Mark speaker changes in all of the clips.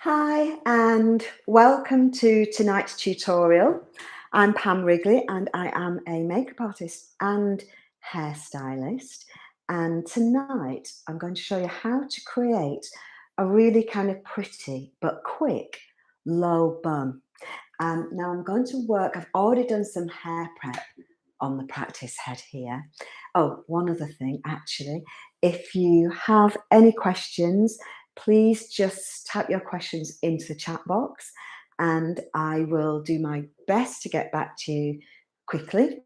Speaker 1: Hi and welcome to tonight's tutorial. I'm Pam Wrigley and I am a makeup artist and hairstylist. And tonight I'm going to show you how to create a really kind of pretty but quick low bun. Now I'm going to I've already done some hair prep on the practice head here. Oh, one other thing actually, if you have any questions, please just type your questions into the chat box and I will do my best to get back to you quickly.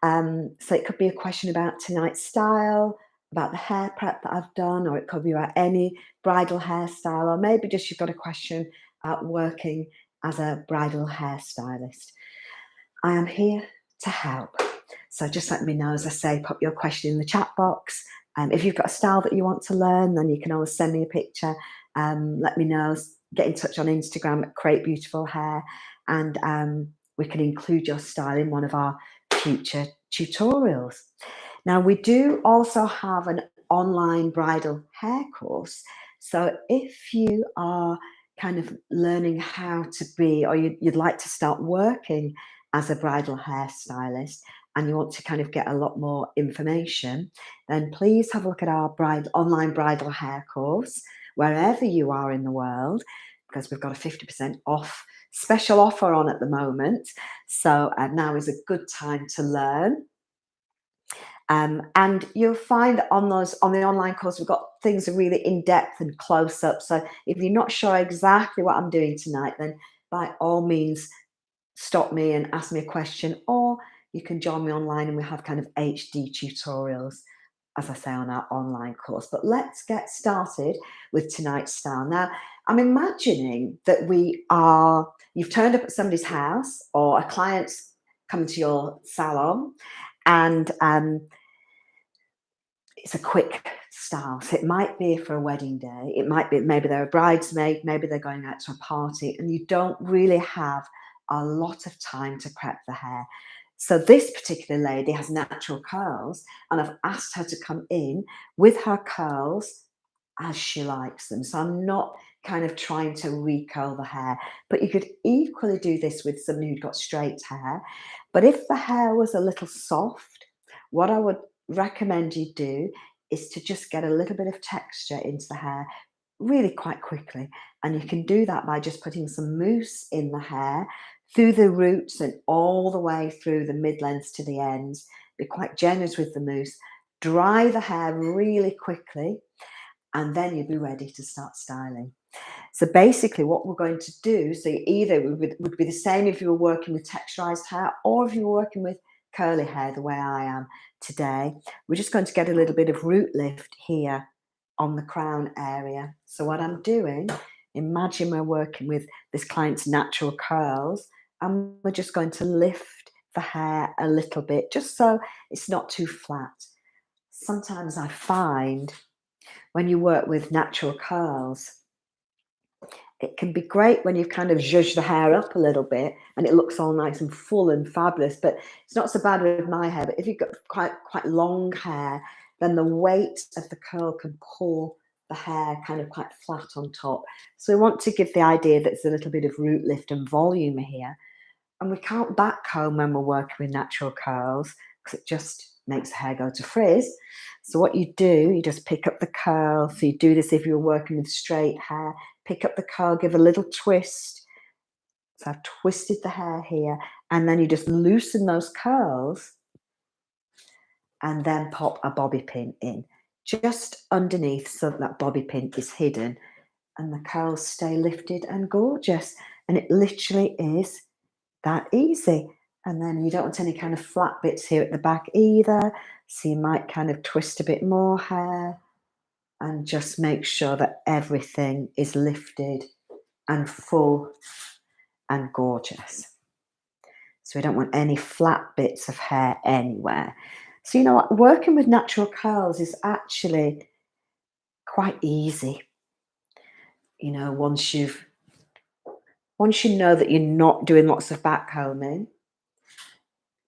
Speaker 1: So it could be a question about tonight's style, about the hair prep that I've done, or it could be about any bridal hairstyle, or maybe just you've got a question about working as a bridal hairstylist. I am here to help. So just let me know, as I say, pop your question in the chat box. If you've got a style that you want to learn, then you can always send me a picture. Let me know, get in touch on Instagram at Create Beautiful Hair, and we can include your style in one of our future tutorials. Now, we do also have an online bridal hair course. So if you are kind of learning how to be, or you'd like to start working as a bridal hairstylist and you want to kind of get a lot more information, then please have a look at our online bridal hair course wherever you are in the world, because we've got a 50% off special offer on at the moment. So now is a good time to learn. And you'll find that on the online course, we've got things really in depth and close up. So if you're not sure exactly what I'm doing tonight, then by all means, stop me and ask me a question, or you can join me online and we have kind of HD tutorials, as I say, on our online course. But let's get started with tonight's style. Now, I'm imagining that you've turned up at somebody's house or a client's come to your salon, and it's a quick style. So it might be for a wedding day. It might be maybe they're a bridesmaid, maybe they're going out to a party, and you don't really have a lot of time to prep the hair. So this particular lady has natural curls, and I've asked her to come in with her curls as she likes them. So I'm not kind of trying to recurl the hair, but you could equally do this with somebody who'd got straight hair. But if the hair was a little soft, what I would recommend you do is to just get a little bit of texture into the hair really quite quickly. And you can do that by just putting some mousse in the hair through the roots and all the way through the mid-lengths to the ends. Be quite generous with the mousse. Dry the hair really quickly, and then you'll be ready to start styling. So basically what we're going to do, so either would be the same if you were working with texturized hair or if you were working with curly hair the way I am today. We're just going to get a little bit of root lift here on the crown area. So what I'm doing, imagine we're working with this client's natural curls, and we're just going to lift the hair a little bit just so it's not too flat. Sometimes I find when you work with natural curls, it can be great when you've kind of zhuzhed the hair up a little bit and it looks all nice and full and fabulous, but it's not so bad with my hair. But if you've got quite long hair, then the weight of the curl can pull the hair kind of quite flat on top. So we want to give the idea that there's a little bit of root lift and volume here. And we can't back comb when we're working with natural curls because it just makes the hair go to frizz. So what you do, you just pick up the curl. So you do this if you're working with straight hair. Pick up the curl, give a little twist. So I've twisted the hair here, and then you just loosen those curls and then pop a bobby pin in just underneath so that bobby pin is hidden and the curls stay lifted and gorgeous. And it literally is that easy. And then you don't want any kind of flat bits here at the back either. So you might kind of twist a bit more hair and just make sure that everything is lifted and full and gorgeous. So we don't want any flat bits of hair anywhere. So you know what, working with natural curls is actually quite easy. You know, once you know that you're not doing lots of back combing,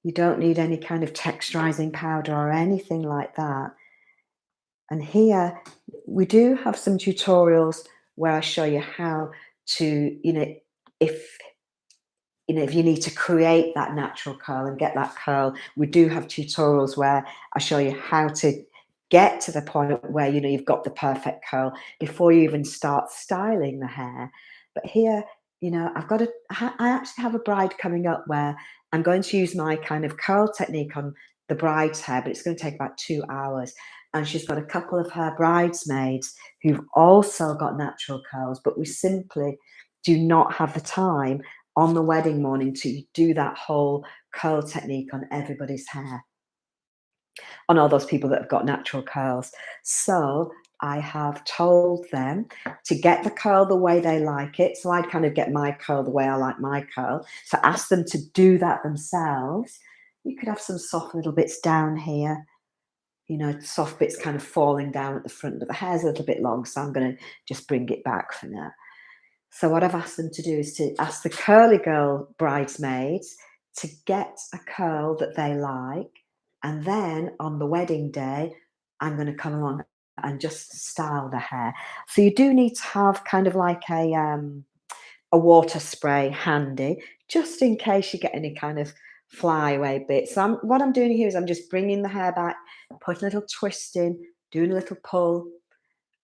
Speaker 1: you don't need any kind of texturizing powder or anything like that. And here we do have some tutorials where I show you how to, if if you need to create that natural curl and get that curl, we do have tutorials where I show you how to get to the point where you've got the perfect curl before you even start styling the hair. But here, I actually have a bride coming up where I'm going to use my kind of curl technique on the bride's hair, but it's going to take about 2 hours. And she's got a couple of her bridesmaids who've also got natural curls, but we simply do not have the time on the wedding morning to do that whole curl technique on everybody's hair, on all those people that have got natural curls. So I have told them to get the curl the way they like it. So I'd kind of get my curl the way I like my curl. So ask them to do that themselves. You could have some soft little bits down here, soft bits kind of falling down at the front, but the hair's a little bit long, so I'm going to just bring it back for now. So what I've asked them to do is to ask the curly girl bridesmaids to get a curl that they like. And then on the wedding day, I'm going to come along and just style the hair. So you do need to have kind of like a water spray handy, just in case you get any kind of flyaway bits. So what I'm doing here is I'm just bringing the hair back, putting a little twist in, doing a little pull,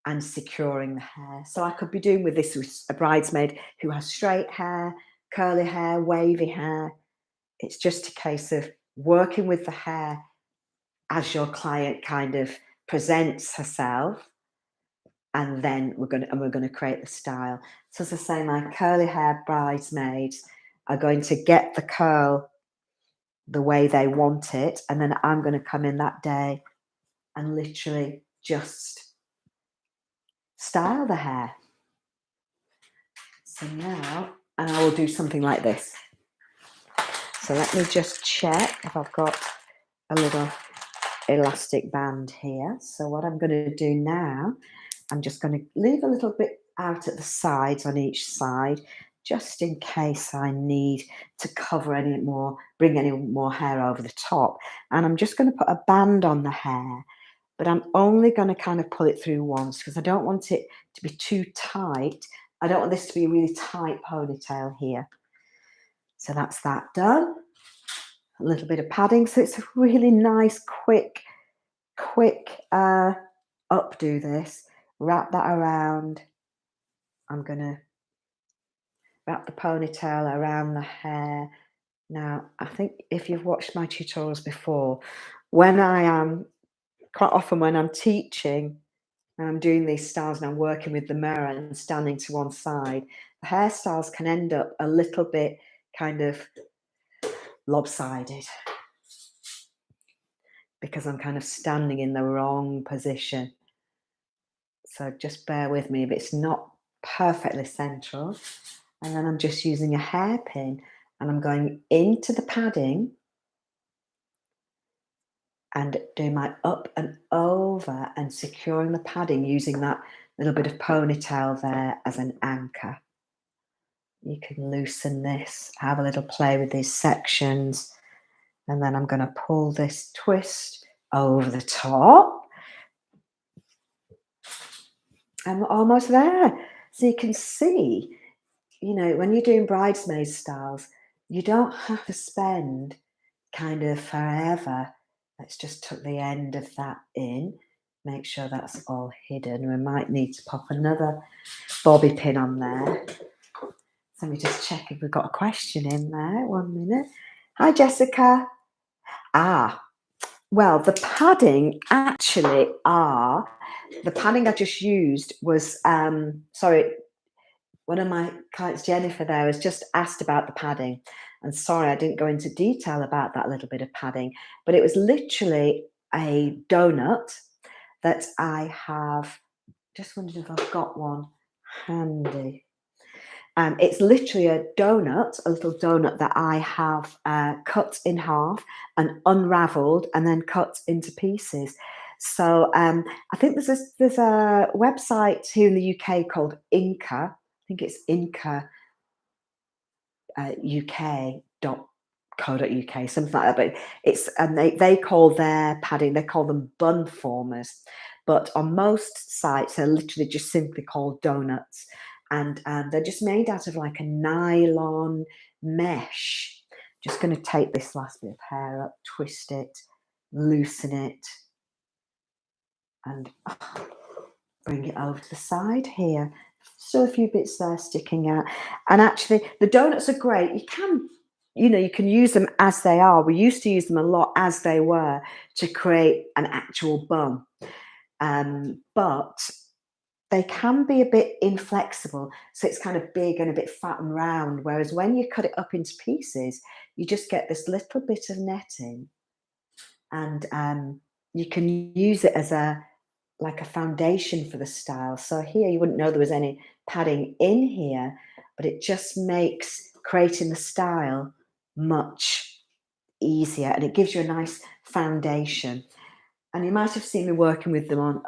Speaker 1: and securing the hair. So I could be doing with this with a bridesmaid who has straight hair, curly hair, wavy hair. It's just a case of working with the hair as your client kind of presents herself, and then we're going to create the style. So as I say, my curly hair bridesmaids are going to get the curl the way they want it, and then I'm going to come in that day and literally just style the hair. So now, and I will do something like this. So let me just check if I've got a little elastic band here. So what I'm going to do now, I'm just going to leave a little bit out at the sides on each side, just in case I need to cover any more, bring any more hair over the top. And I'm just going to put a band on the hair, but I'm only going to kind of pull it through once because I don't want it to be too tight. I don't want this to be a really tight ponytail here. So that's that done. A little bit of padding. So it's a really nice, quick updo this. Wrap that around. I'm going to wrap the ponytail around the hair. Now, I think if you've watched my tutorials before, when I am, quite often when I'm teaching, and I'm doing these styles and I'm working with the mirror and standing to one side, the hairstyles can end up a little bit kind of lopsided because I'm kind of standing in the wrong position. So just bear with me if it's not perfectly central. And then I'm just using a hairpin and I'm going into the padding and doing my up and over and securing the padding using that little bit of ponytail there as an anchor. You can loosen this, have a little play with these sections, and then I'm going to pull this twist over the top. I'm almost there. So you can see, when you're doing bridesmaid styles, you don't have to spend kind of forever. Let's just tuck the end of that in. Make sure that's all hidden. We might need to pop another bobby pin on there. So let me just check if we've got a question in there. 1 minute. Hi, Jessica. Well, the padding the padding I just used was, sorry, one of my clients, Jennifer, there has just asked about the padding. And sorry, I didn't go into detail about that little bit of padding, but it was literally a donut that I have, just wondered if I've got one handy. It's literally a little donut that I have cut in half and unraveled and then cut into pieces. So I think there's a website here in the UK called Inca. I think it's Inca uk.co.uk, something like that. But and they call their padding, they call them bun formers. but on most sites, they're literally just simply called donuts. And they're just made out of like a nylon mesh. Just going to take this last bit of hair up, twist it, loosen it, and bring it over to the side here. Still a few bits there sticking out. And actually, the donuts are great. You can use them as they are. We used to use them a lot as they were to create an actual bun. But they can be a bit inflexible. So it's kind of big and a bit fat and round. Whereas when you cut it up into pieces, you just get this little bit of netting, and you can use it as like a foundation for the style. So here you wouldn't know there was any padding in here, but it just makes creating the style much easier, and it gives you a nice foundation. And you might have seen me working with them on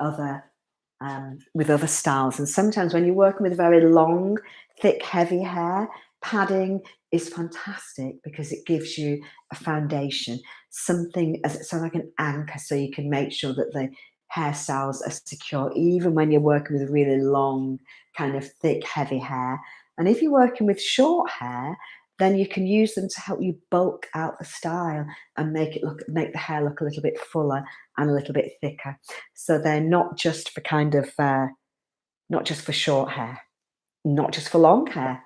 Speaker 1: with other styles. And sometimes when you're working with very long, thick, heavy hair, padding is fantastic because it gives you a foundation, something as so like an anchor, so you can make sure that the hairstyles are secure, even when you're working with really long, kind of thick, heavy hair. And if you're working with short hair, then you can use them to help you bulk out the style and make the hair look a little bit fuller and a little bit thicker. So they're not just for not just for short hair, not just for long hair.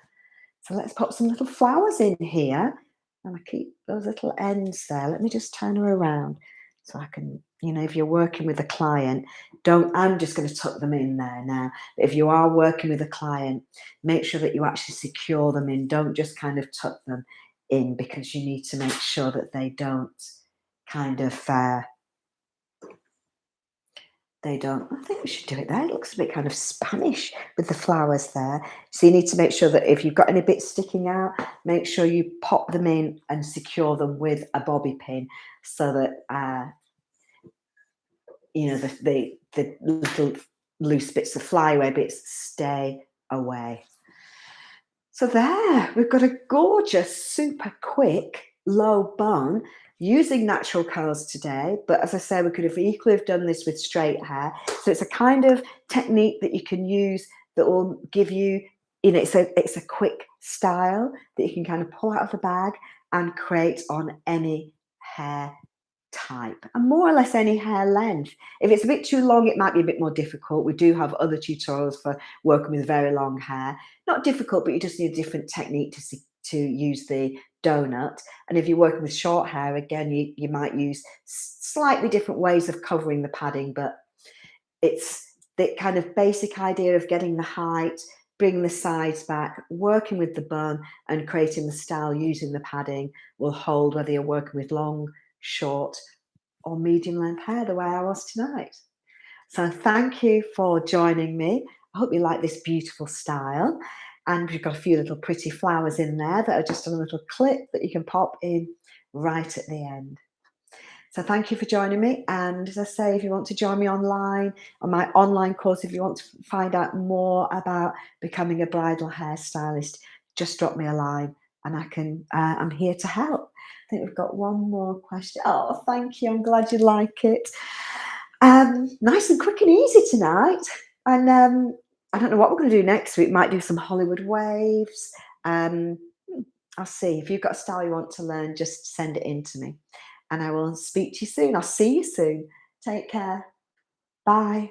Speaker 1: So let's pop some little flowers in here, and I keep those little ends there. Let me just turn her around so I can, if you're working with a client, I'm just going to tuck them in there now. But if you are working with a client, make sure that you actually secure them in. Don't just kind of tuck them in, because you need to make sure that they don't kind of I think we should do it there. It looks a bit kind of Spanish with the flowers there. So you need to make sure that if you've got any bits sticking out, make sure you pop them in and secure them with a bobby pin, so that the little loose bits, the flyaway bits, stay away. So there, we've got a gorgeous, super quick, low bun using natural curls today. But as I say, we could have equally have done this with straight hair. So it's a kind of technique that you can use that will give you, it's a quick style that you can kind of pull out of the bag and create on any hair type, and more or less any hair length. If it's a bit too long, it might be a bit more difficult. We do have other tutorials for working with very long hair. Not difficult, but you just need a different technique to use the donut. And if you're working with short hair, again, you might use slightly different ways of covering the padding, but it's the kind of basic idea of getting the height, bringing the sides back, working with the bun, and creating the style using the padding will hold whether you're working with long, short, or medium length hair, the way I was tonight. So thank you for joining me. I hope you like this beautiful style. And we've got a few little pretty flowers in there that are just on a little clip that you can pop in right at the end. So thank you for joining me. And as I say, if you want to join me online on my online course, if you want to find out more about becoming a bridal hairstylist, just drop me a line and I'm here to help. I think we've got one more question. Oh, thank you. I'm glad you like it. Nice and quick and easy tonight. And I don't know what we're going to do next week. Might do some Hollywood waves. I'll see. If you've got a style you want to learn, just send it in to me. And I will speak to you soon. I'll see you soon. Take care. Bye.